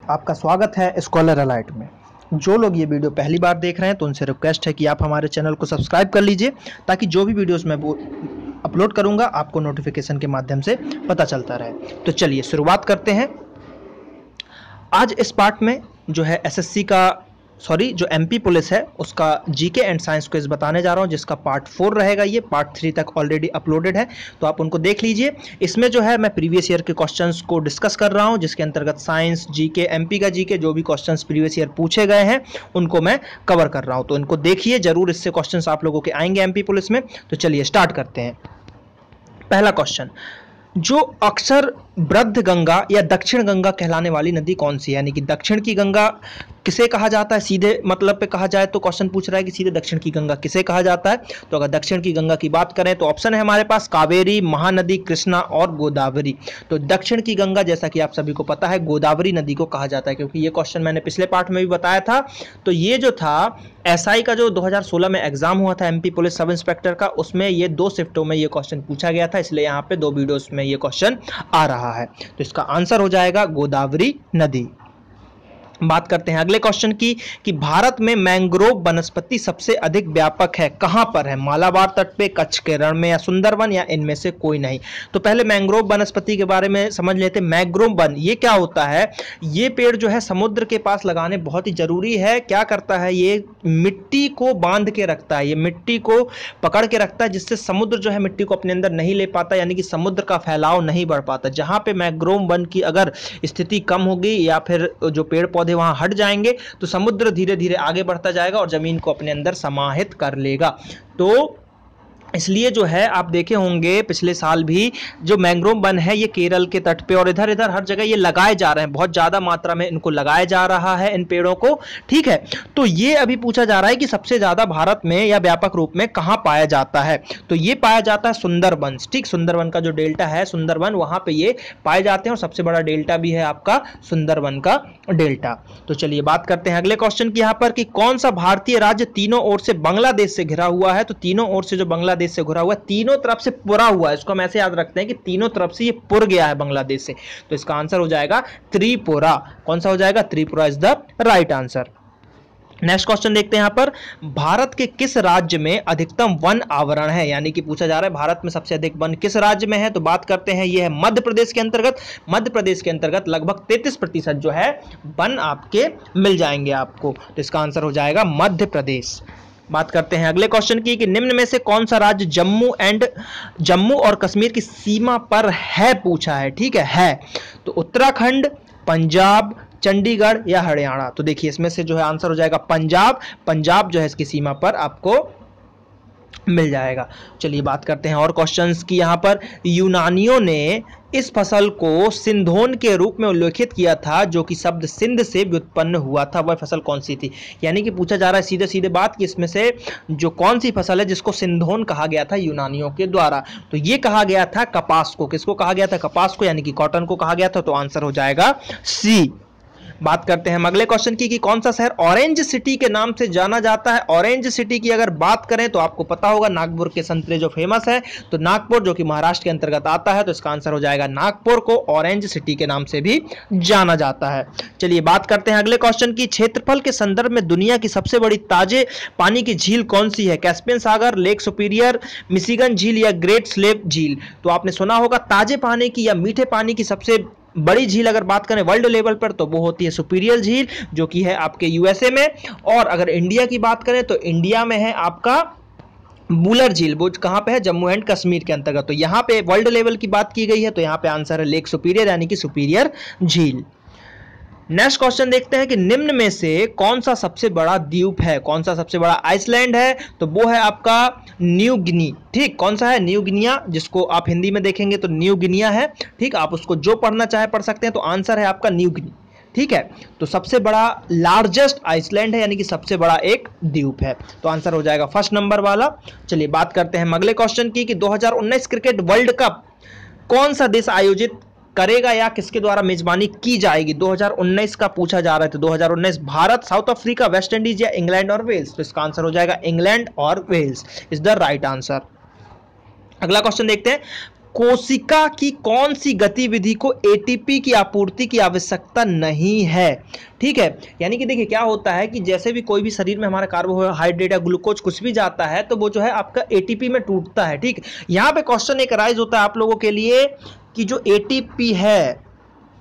आपका स्वागत है स्कॉलर अलाइट में। जो लोग ये वीडियो पहली बार देख रहे हैं तो उनसे रिक्वेस्ट है कि आप हमारे चैनल को सब्सक्राइब कर लीजिए ताकि जो भी वीडियोस मैं अपलोड करूंगा आपको नोटिफिकेशन के माध्यम से पता चलता रहे। तो चलिए शुरुआत करते हैं। आज इस पार्ट में जो है एसएससी का जो एमपी पुलिस है उसका जीके एंड साइंस क्विज बताने जा रहा हूं, जिसका पार्ट 4 रहेगा। ये पार्ट 3 तक ऑलरेडी अपलोडेड है तो आप उनको देख लीजिए। इसमें जो है मैं प्रीवियस ईयर के क्वेश्चंस को डिस्कस कर रहा हूं, जिसके अंतर्गत साइंस, जीके, एमपी का जीके जो भी क्वेश्चंस प्रीवियस ईयर पूछे गए हैं उनको मैं कवर कर रहा हूं। तो इनको देखिए जरूर, इससे क्वेश्चंस आप लोगों के आएंगे एमपी पुलिस में। तो चलिए स्टार्ट करते हैं। पहला क्वेश्चन, जो अक्सर वृद्ध गंगा या दक्षिण गंगा कहलाने वाली नदी कौन सी है? यानी कि दक्षिण की गंगा किसे कहा जाता है? सीधे मतलब पे कहा जाए तो क्वेश्चन पूछ रहा है कि सीधे दक्षिण की गंगा किसे कहा जाता है। तो अगर दक्षिण की गंगा की बात करें तो ऑप्शन है हमारे पास कावेरी, महानदी, कृष्णा और गोदावरी। तो दक्षिण की गंगा जैसा कि आप सभी को पता है गोदावरी नदी को कहा जाता है, क्योंकि ये क्वेश्चन मैंने पिछले पार्ट में भी बताया था। तो ये जो था एसआई का जो 2016 में एग्जाम हुआ था एमपी पुलिस सब इंस्पेक्टर का, उसमें ये 2 शिफ्टों में ये क्वेश्चन पूछा गया था, इसलिए यहाँ पे 2 वीडियोस में ये क्वेश्चन आ रहा है। तो इसका आंसर हो जाएगा गोदावरी नदी। बात करते हैं अगले क्वेश्चन की कि भारत में मैंग्रोव वनस्पति सबसे अधिक व्यापक है, कहां पर है? मालाबार तट पे, कच्छ के रण में या सुंदरवन या इनमें से कोई नहीं। तो पहले मैंग्रोव वनस्पति के बारे में समझ लेते हैं। मैंग्रोव वन ये क्या होता है? ये पेड़ जो है समुद्र के पास लगाने बहुत ही जरूरी है। क्या करता है? ये मिट्टी को बांध के रखता है, ये मिट्टी को पकड़ के रखता है, जिससे समुद्र जो है मिट्टी को अपने अंदर नहीं ले पाता, यानी कि समुद्र का फैलाव नहीं बढ़ पाता। जहां पे मैंग्रोव वन की अगर स्थिति कम होगी या फिर जो पेड़ पौधे वहां हट जाएंगे तो समुद्र धीरे धीरे आगे बढ़ता जाएगा और जमीन को अपने अंदर समाहित कर लेगा। तो इसलिए जो है आप देखे होंगे पिछले साल भी जो मैंग्रोव वन है ये केरल के तट पे और इधर इधर हर जगह ये लगाए जा रहे हैं, बहुत ज्यादा मात्रा में इनको लगाया जा रहा है इन पेड़ों को। ठीक है, तो ये अभी पूछा जा रहा है कि सबसे ज्यादा भारत में या व्यापक रूप में कहां पाया जाता है? तो ये पाया जाता है सुंदरवन। ठीक, सुंदरवन का जो डेल्टा है सुंदरवन, वहां पे ये पाए जाते हैं और सबसे बड़ा डेल्टा भी है आपका सुंदरवन का डेल्टा। तो चलिए बात करते हैं अगले क्वेश्चन की यहाँ पर कि कौन सा भारतीय राज्य तीनों ओर से बांग्लादेश से घिरा हुआ है? तो तीनों ओर से जो बांग्लादेश से घिरा हुआ है, तीनों तरफ से पुरा हुआ है, इसको हम ऐसे याद रखते हैं कि तीनों तरफ से ये पुर गया है बांग्लादेश से। तो इसका आंसर हो जाएगा त्रिपुरा। कौन सा हो जाएगा? Tripura is the right answer. Next question देखते हैं यहां पर, भारत के किस राज्य में अधिकतम वन आवरण है? यानी कि पूछा जा रहा है भारत में सबसे अधिक वन किस राज्य में है? तो बात करते हैं ये है मध्य प्रदेश के अंतर्गत। मध्य प्रदेश के अंतर्गत लगभग 33% जो है वन आपके मिल जाएंगे आपको। तो इसका आंसर हो जाएगा मध्य प्रदेश। बात करते हैं अगले क्वेश्चन की कि निम्न में से कौन सा राज्य जम्मू और कश्मीर की सीमा पर है? पूछा है। ठीक है। तो उत्तराखंड, पंजाब, चंडीगढ़ या हरियाणा। तो देखिए इसमें से जो है आंसर हो जाएगा पंजाब। पंजाब जो है इसकी सीमा पर आपको मिल जाएगा। चलिए बात करते हैं और क्वेश्चंस की। यहाँ पर यूनानियों ने इस फसल को सिंधोन के रूप में उल्लेखित किया था, जो कि शब्द सिंध से व्युत्पन्न हुआ था। वह फसल कौन सी थी? यानी कि पूछा जा रहा है सीधे सीधे बात कि इसमें से जो कौन सी फसल है जिसको सिंधोन कहा गया था यूनानियों के द्वारा? तो ये कहा गया था कपास को। किसको कहा गया था? कपास को, यानी कि कॉटन को कहा गया था। तो आंसर हो जाएगा सी। बात करते हैं हम अगले क्वेश्चन की कि कौन सा शहर ऑरेंज सिटी के नाम से जाना जाता है? ऑरेंज सिटी की अगर बात करें तो आपको पता होगा नागपुर के संतरे जो फेमस है, तो नागपुर जो कि महाराष्ट्र के अंतर्गत आता है, तो इसका आंसर हो जाएगा नागपुर को ऑरेंज सिटी के नाम से भी जाना जाता है। चलिए बात करते हैं अगले क्वेश्चन की, क्षेत्रफल के संदर्भ में दुनिया की सबसे बड़ी ताजे पानी की झील कौन सी है? कैस्पियन सागर, लेक सुपीरियर, मिशिगन झील या ग्रेट स्लेव झील। तो आपने सुना होगा ताजे पानी की या मीठे पानी की सबसे बड़ी झील अगर बात करें वर्ल्ड लेवल पर तो वो होती है सुपीरियर झील, जो कि है आपके यूएसए में। और अगर इंडिया की बात करें तो इंडिया में है आपका बुलर झील। वो कहां पे है? जम्मू एंड कश्मीर के अंतर्गत। तो यहां पे वर्ल्ड लेवल की बात की गई है, तो यहां पे आंसर है लेक सुपीरियर, यानी कि सुपीरियर झील। नेक्स्ट क्वेश्चन देखते हैं कि निम्न में से कौन सा सबसे बड़ा द्वीप है? कौन सा सबसे बड़ा आइसलैंड है? तो वो है आपका न्यू गिनी। ठीक, कौन सा है? न्यू गिनिया, जिसको आप हिंदी में देखेंगे तो न्यू गिनिया है। ठीक, आप उसको जो पढ़ना चाहे पढ़ सकते हैं। तो आंसर है आपका न्यू गिनी। ठीक है, तो सबसे बड़ा लार्जेस्ट आइसलैंड है, यानी कि सबसे बड़ा एक द्वीप है। तो आंसर हो जाएगा फर्स्ट नंबर वाला। चलिए बात करते हैं अगले क्वेश्चन की कि 2019 क्रिकेट वर्ल्ड कप कौन सा देश आयोजित करेगा या किसके द्वारा मेजबानी की जाएगी? 2019 का पूछा जा रहा है। तो 2019 Bharat, South Africa, West Indies या इंग्लैंड और वेल्स। तो इसका आंसर हो जाएगा इंग्लैंड और Wales is the right answer. अगला क्वेश्चन देखते हैं, कोशिका की कौन सी गतिविधि को एटीपी की आपूर्ति की आवश्यकता नहीं है। ठीक है, यानी कि देखिए क्या होता है कि जैसे भी कोई भी शरीर में हमारा कार्बोहाइड्रेट या ग्लूकोज कुछ भी जाता है तो वो जो है आपका एटीपी में टूटता है। ठीक, यहाँ पे क्वेश्चन एक राइज होता है आप लोगों के लिए कि जो एटीपी है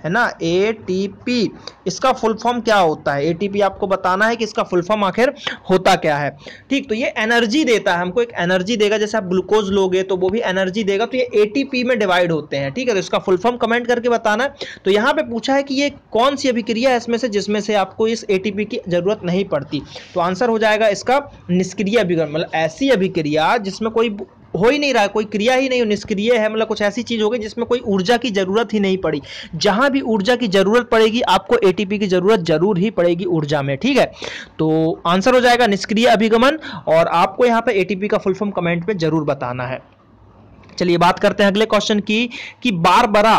ना, एटीपी, इसका फुल फॉर्म क्या होता है। एटीपी आपको बताना है कि इसका फुल फॉर्म आखिर होता क्या है। ठीक, तो ये एनर्जी देता है हमको, एक एनर्जी देगा। जैसे आप ग्लूकोज लोगे तो वो भी एनर्जी देगा, तो ये एटीपी में डिवाइड होते हैं। ठीक है, तो इसका फुल फॉर्म कमेंट करके बताना है। तो यहाँ पे पूछा है कि ये कौन सी अभिक्रिया है इसमें से जिसमें से आपको इस एटीपी की जरूरत नहीं पड़ती। तो आंसर हो जाएगा इसका निष्क्रिय अभिकरण, मतलब ऐसी अभिक्रिया जिसमें कोई हो ही नहीं रहा है, कोई क्रिया ही नहीं, निष्क्रिय है, मतलब कुछ ऐसी चीज होगी जिसमें कोई ऊर्जा की जरूरत ही नहीं पड़ी। जहां भी ऊर्जा की जरूरत पड़ेगी आपको एटीपी की जरूरत जरूर ही पड़ेगी ऊर्जा में। ठीक है, तो आंसर हो जाएगा निष्क्रिय अभिगमन, और आपको यहां पे एटीपी का फुल फॉर्म कमेंट में जरूर बताना है। चलिए बात करते हैं अगले क्वेश्चन की कि बारबरा,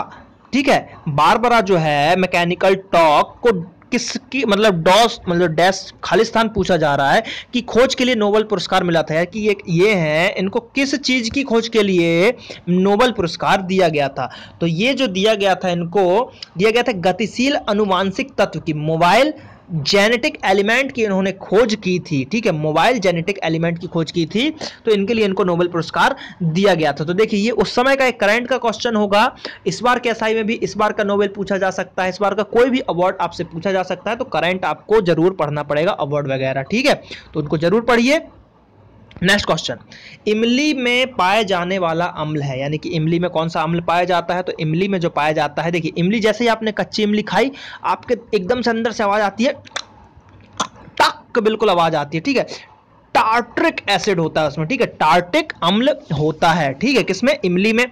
ठीक है, बारबरा जो है मैकेनिकल टॉर्क को किसकी मतलब डैश खालिस्तान पूछा जा रहा है कि खोज के लिए नोबेल पुरस्कार मिला था कि ये हैं, इनको किस चीज की खोज के लिए नोबेल पुरस्कार दिया गया था। तो ये जो दिया गया था, इनको दिया गया था गतिशील अनुवांशिक तत्व की, मोबाइल जेनेटिक एलिमेंट की इन्होंने खोज की थी। ठीक है, मोबाइल जेनेटिक एलिमेंट की खोज की थी, तो इनके लिए इनको नोबेल पुरस्कार दिया गया था। तो देखिए ये उस समय का एक करंट का क्वेश्चन होगा। इस बार के एसआई में भी इस बार का नोबेल पूछा जा सकता है, इस बार का कोई भी अवार्ड आपसे पूछा जा सकता है, तो करंट आपको जरूर पढ़ना पड़ेगा, अवार्ड वगैरह। ठीक है, तो उनको जरूर पढ़िए। नेक्स्ट क्वेश्चन, इमली में पाए जाने वाला अम्ल है, यानी कि इमली में कौन सा अम्ल पाया जाता है। तो इमली में जो पाया जाता है, देखिए इमली जैसे ही आपने कच्ची इमली खाई, आपके एकदम से अंदर से आवाज आती है, टक, बिल्कुल आवाज आती है। ठीक है, टार्ट्रिक एसिड होता है उसमें। ठीक है, टार्ट्रिक अम्ल होता है। ठीक है, किसमें, इमली में।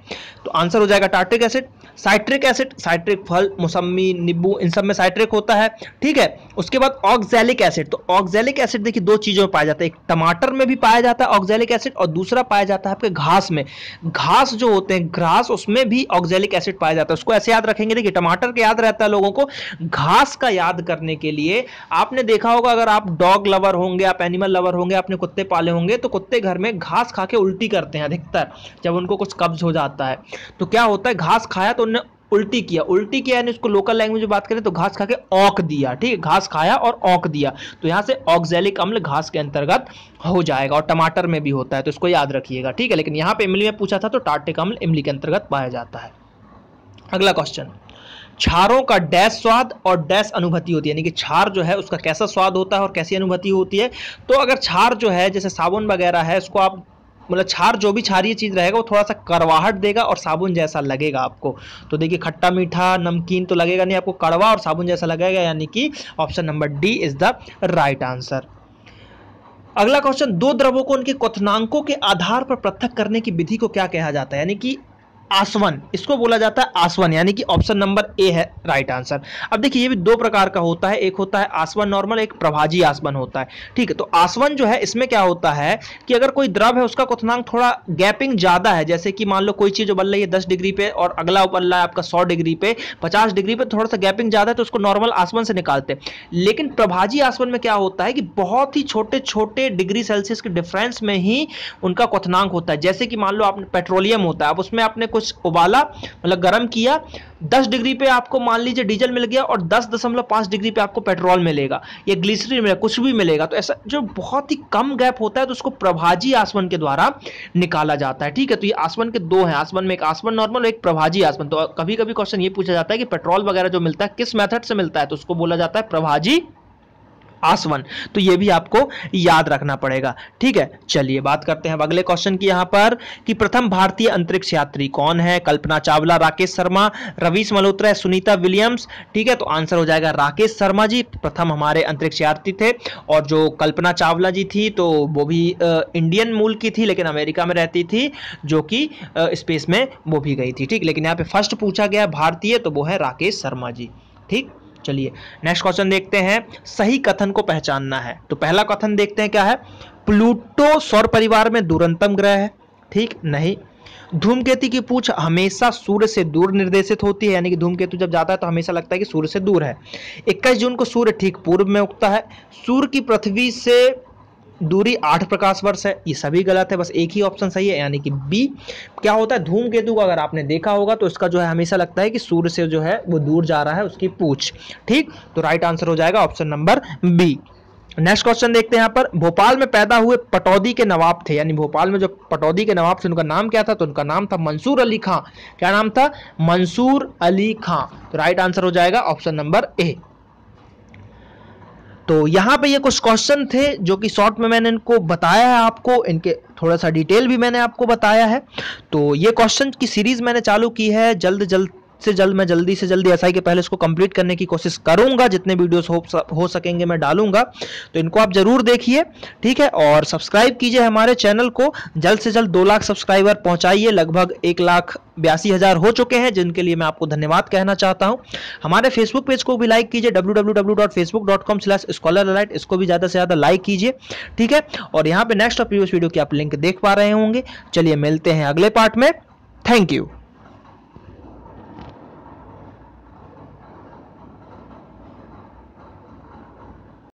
तो आंसर हो जाएगा tartaric acid. Citric acid, citric फल, मौसमी, नींबू, इन सब में साइट्रिक होता है। ठीक है, उसके बाद ऑक्सैलिक एसिड। तो ऑक्सैलिक एसिड देखिए दो चीजों में पाया जाता है, एक टमाटर में भी पाया जाता है ऑक्सैलिक एसिड, और दूसरा पाया जाता है आपके घास में। घास जो होते हैं, घास, उसमें भी ऑक्सैलिक एसिड पाया जाता है। उसको ऐसे याद रखेंगे, देखिए टमाटर के याद रहता है लोगों को, घास का याद करने के लिए आपने देखा होगा, अगर आप डॉग लवर होंगे, आप एनिमल लवर होंगे, आपने कुत्ते पाले होंगे, तो कुत्ते घर में घास खा के उल्टी करते हैं अधिकतर, जब उनको कुछ कब्ज हो जाता है। तो क्या होता है, घास खाया तो उन्होंने उल्टी किया यानी उसको लोकल लैंग्वेज में बात करें तो घास खा के औक दिया। ठीक है, घास खाया और औक दिया, तो यहां से ऑक्सैलिक अम्ल घास के अंतर्गत हो जाएगा, और टमाटर में भी होता है, तो इसको याद रखिएगा। ठीक है, लेकिन यहां पे इमली में पूछा था तो टार्ट्रिक अम्ल इमली के अंतर्गत पाया जाता है। अगला क्वेश्चन, क्षारों का डैश स्वाद और डैश अनुभूति होती है, यानी कि क्षार जो है उसका कैसा स्वाद होता है और कैसी अनुभूति होती है। तो अगर क्षार जो है जैसे साबुन वगैरह है, उसको आप मतलब क्षार जो भी क्षारीय चीज रहेगा वो थोड़ा सा करवाहट देगा और साबुन जैसा लगेगा आपको। तो देखिए खट्टा मीठा नमकीन तो लगेगा नहीं आपको, कड़वा और साबुन जैसा लगेगा, यानी कि option number D is the right answer. अगला क्वेश्चन, दो द्रवों को उनके क्वथनांकों के आधार पर पृथक करने की विधि को क्या कहा जाता है, यानी कि आसवन, इसको बोला जाता है आसवन, यानी कि ऑप्शन नंबर ए है राइट आंसर। अब देखिए ये भी दो प्रकार का होता है, एक होता है आसवन नॉर्मल, एक प्रभाजी आसवन होता है। ठीक है, तो आसवन जो है इसमें क्या होता है कि अगर कोई द्रव है उसका क्वथनांक थोड़ा गैपिंग ज्यादा है, जैसे कि मान लो कोई चीज उबल रही है 10 डिग्री पे और अगला उबल रहा है आपका 100 डिग्री पे, 50 डिग्री पे, थोड़ा सा गैपिंग ज्यादा है, तो उसको नॉर्मल आसवन से निकालते हैं। लेकिन प्रभाजी आसवन में क्या होता है कि बहुत ही छोटे छोटे डिग्री सेल्सियस के डिफरेंस में ही उनका क्वथनांक होता है। जैसे कि मान लो आपने पेट्रोलियम होता है, अब उसमें आपने कुछ उबाला मतलब गर्म किया, 10 डिग्री पे आपको मान लीजिए डीजल मिल गया और 10.5 डिग्री पे आपको पेट्रोल मिलेगा या ग्लिसरीन मिलेगा, कुछ भी मिलेगा। तो ऐसा जो बहुत ही कम गैप होता है तो उसको प्रभाजी आसवन के द्वारा निकाला जाता है। ठीक है, तो ये आसवन के दो हैं, आसवन में एक आसवन नॉर्मल और एक प्रभाजी आसवन। तो कभी कभी क्वेश्चन ये पूछा जाता है कि पेट्रोल वगैरह जो मिलता है किस मेथड से मिलता है, तो उसको बोला जाता है प्रभाजी आसवन। तो ये भी आपको याद रखना पड़ेगा। ठीक है, चलिए बात करते हैं अब अगले क्वेश्चन की, यहां पर कि प्रथम भारतीय अंतरिक्ष यात्री कौन है। कल्पना चावला, राकेश शर्मा, रवीश मल्होत्रा, सुनीता विलियम्स। ठीक है, तो आंसर हो जाएगा राकेश शर्मा जी प्रथम हमारे अंतरिक्ष यात्री थे। और जो कल्पना चावला जी थी तो वो भी इंडियन मूल की थी लेकिन अमेरिका में रहती थी, जो कि स्पेस में वो भी गई थी। ठीक, लेकिन यहाँ पे फर्स्ट पूछा गया भारतीय, तो वो है राकेश शर्मा जी। ठीक, चलिए नेक्स्ट क्वेश्चन देखते हैं, सही कथन को पहचानना है। तो पहला कथन देखते हैं क्या है, प्लूटो सौर परिवार में दूरतम ग्रह है। ठीक, नहीं। धूमकेतु की पूंछ हमेशा सूर्य से दूर निर्देशित होती है, यानी कि धूमकेतु जब जाता है तो हमेशा लगता है कि सूर्य से दूर है। 21 जून को सूर्य ठीक पूर्व में उगता है। सूर्य की पृथ्वी से दूरी 8 प्रकाश वर्ष है, ये सभी गलत है, बस एक ही ऑप्शन सही है यानी कि बी। क्या होता है धूमकेतु को अगर आपने देखा होगा तो इसका जो है हमेशा लगता है कि सूर्य से जो है वो दूर जा रहा है उसकी पूंछ। ठीक, तो राइट आंसर हो जाएगा option number B. Next question देखते हैं यहाँ पर, भोपाल में पैदा हुए पटौदी के नवाब थे, यानी भोपाल में जो पटौदी के नवाब थे उनका नाम क्या था, तो उनका नाम था मंसूर अली खां। क्या नाम था, मंसूर अली खां। तो राइट आंसर हो जाएगा ऑप्शन नंबर ए। तो यहाँ पे ये कुछ क्वेश्चन थे जो कि शॉर्ट में मैंने इनको बताया है आपको, इनके थोड़ा सा डिटेल भी मैंने आपको बताया है। तो ये क्वेश्चन की सीरीज मैंने चालू की है, मैं जल्दी से जल्दी एसआई के पहले इसको कंप्लीट करने की कोशिश करूंगा, जितने वीडियोस हो सकेंगे मैं डालूंगा, तो इनको आप जरूर देखिए। ठीक है, और सब्सक्राइब कीजिए हमारे चैनल को, जल्द से जल्द 2 लाख सब्सक्राइबर पहुंचाइए, लगभग 1,82,000 हो चुके हैं, जिनके लिए मैं आपको धन्यवाद कहना चाहता हूं। हमारे फेसबुक पेज को भी लाइक कीजिए, www.facebook.com/scholaralite, इसको भी ज्यादा से ज्यादा लाइक कीजिए। ठीक है, और यहाँ पे नेक्स्ट और प्रीवियस वीडियो की आप लिंक देख पा रहे होंगे। चलिए मिलते हैं अगले पार्ट में, थैंक यू।